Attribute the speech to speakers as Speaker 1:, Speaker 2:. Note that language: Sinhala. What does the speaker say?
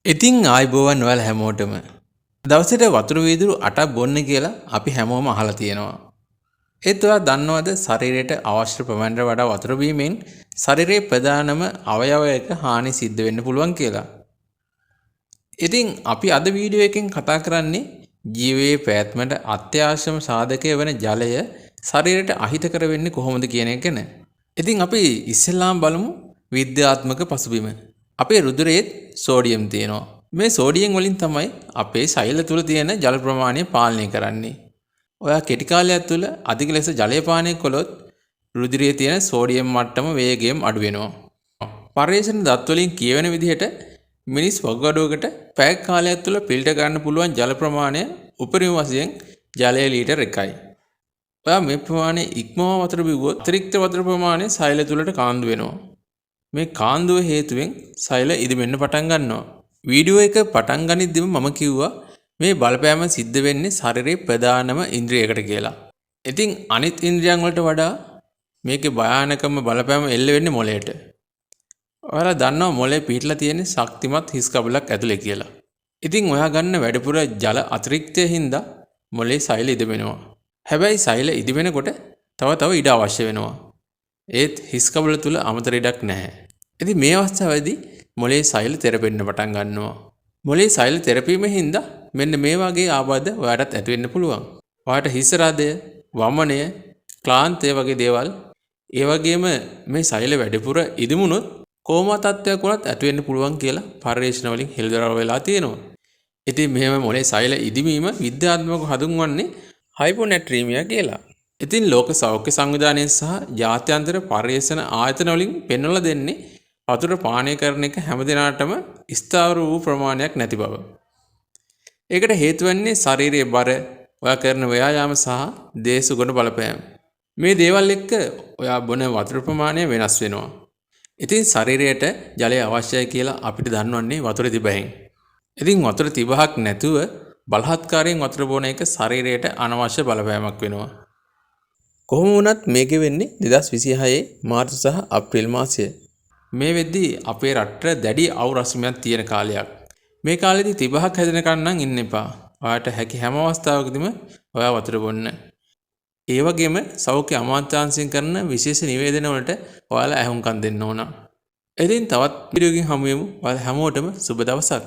Speaker 1: ඉතින් ආයිබෝවන් ඔයාලා හැමෝටම. දවසට වතුර වීදුරු 8ක් බොන්න කියලා අපි හැමෝම අහලා තියෙනවා. ඒත් ඔයා දන්නවද ශරීරයට අවශ්‍ය ප්‍රමාණයට වඩා වතුර බීමෙන් ශරීරයේ ප්‍රධානම අවයවයක හානි සිද්ධ වෙන්න පුළුවන් කියලා. ඉතින් අපි අද වීඩියෝ එකෙන් කතා කරන්නේ ජීවයේ පැවැත්මට අත්‍යවශ්‍යම සාධකය වන ජලය ශරීරයට අහිතකර වෙන්නේ කොහොමද කියන එක ගැන. ඉතින් අපි ඉස්සෙල්ලාම බලමු විද්‍යාත්මක පසුබිම. අපේ රුධිරයේ සෝඩියම් තියෙනවා. මේ සෝඩියම් වලින් තමයි අපේ සෛල තුල තියෙන ජල ප්‍රමාණය පාලනය කරන්නේ. ඔයා කෙටි කාලයක් තුල අධික ලෙස ජලය පානය කළොත් රුධිරයේ තියෙන සෝඩියම් මට්ටම වේගයෙන් අඩු වෙනවා. පර්යේෂණ දත් වලින් කියවෙන විදිහට මිනිස් වගඩුවකට පැය කාලයක් තුල පිල්ට ගන්න පුළුවන් ජල ප්‍රමාණය උපරිම වශයෙන් ජලය ලීටර් 1යි. ඔයා මේ ප්‍රමාණය ඉක්මවා වතුර බිව්වොත් අතිරික්ත වතුර ප්‍රමාණය සෛල තුලට කාන්දු වෙනවා. මේ කාන්දුව හේතුවෙන් සෛල ඉදිමෙන්න පටන් ගන්නවා. වීඩියෝ එක පටන් ගනිද්දිම මම කිව්වා මේ බලපෑම සිද්ධ වෙන්නේ ශරීරයේ ප්‍රධානම ඉන්ද්‍රියයකට කියලා. ඉතින් අනිත් ඉන්ද්‍රියයන් වලට වඩා මේකේ භයානකම බලපෑම එල්ල වෙන්නේ මොළයට. ඔයාලා දන්නවා මොළේ පිහිටලා තියෙන ශක්තිමත් හිස් කබලක් ඇතුලේ කියලා. ඉතින් ඔයා ගන්න වැඩිපුර ජල අතිරික්තය හින්දා මොළේ සෛල ඉදිමෙනවා. හැබැයි සෛල ඉදිමෙනකොට තව ඉඩ අවශ්‍ය වෙනවා. ඒත් හිස් කබල තුල අමතර ඉඩක් නැහැ. ඉතින් මේ අවස්ථාවේදී මොළේ සෛල තෙරපෙන්න පටන් ගන්නවා. මොළේ සෛල තෙරපීමෙන් හින්දා මෙන්න මේ වගේ ආබාධ ඔයාලටත් ඇති වෙන්න පුළුවන්. ඔයාලට හිස් රදය, වමනය, ක්ලාන්තය වගේ දේවල්, ඒ වගේම මේ සෛල වැඩිපුර ඉදිමුණොත් කෝමා තත්ත්වයක් වුණත් ඇති වෙන්න පුළුවන් කියලා පර්යේෂණ වලින් හෙළිදරව් වෙලා තියෙනවා. ඉතින් මෙහෙම මොළේ සෛල ඉදිමීම විද්‍යාත්මකව හඳුන්වන්නේ හයිපොනැට්‍රීමියා කියලා. ඉතින් ලෝක සෞඛ්‍ය සංවිධානය සහ ජාත්‍යන්තර පර්යේෂණ ආයතන වලින් පෙන්වලා දෙන්නේ වතුර පානය කරන එක හැමදිනාටම ස්ථාවර වූ ප්‍රමාණයක් නැති බව. ඒකට හේතු වෙන්නේ ශාරීරික බර, ඔයා කරන ව්‍යායාම සහ දේශගුණ බලපෑම්. මේ දේවල් එක්ක ඔයා බොන වතුර ප්‍රමාණය වෙනස් වෙනවා. ඉතින් ශරීරයට ජලය අවශ්‍යයි කියලා අපිට දන්වන්නේ වතුර තිබෙහින්. ඉතින් වතුර තිබහක් නැතුව බලහත්කාරයෙන් වතුර බොන එක ශරීරයට අනවශ්‍ය බලපෑමක් වෙනවා. කොහොම වුණත් මේක වෙන්නේ 2026 මාර්තු සහ අප්‍රේල් මාසය. මේ වෙද්දී අපේ රටට දැඩි අවු රස්මියක් තියෙන කාලයක්. මේ කාලෙදී තිබහක් හැදෙනකන් නම් ඉන්න එපා. ඔයාට හැකි හැම අවස්ථාවකදීම ඔයා වතුර බොන්න. ඒ වගේම සෞඛ්‍ය අමාත්‍යාංශයෙන් කරන විශේෂ නිවේදන වලට ඔයාලා ඇහුම්කන් දෙන්න ඕන. ඉතින් තවත් වීඩියෝ එකකින් හමු වෙමු. ඔයාලා හැමෝටම සුබ දවසක්.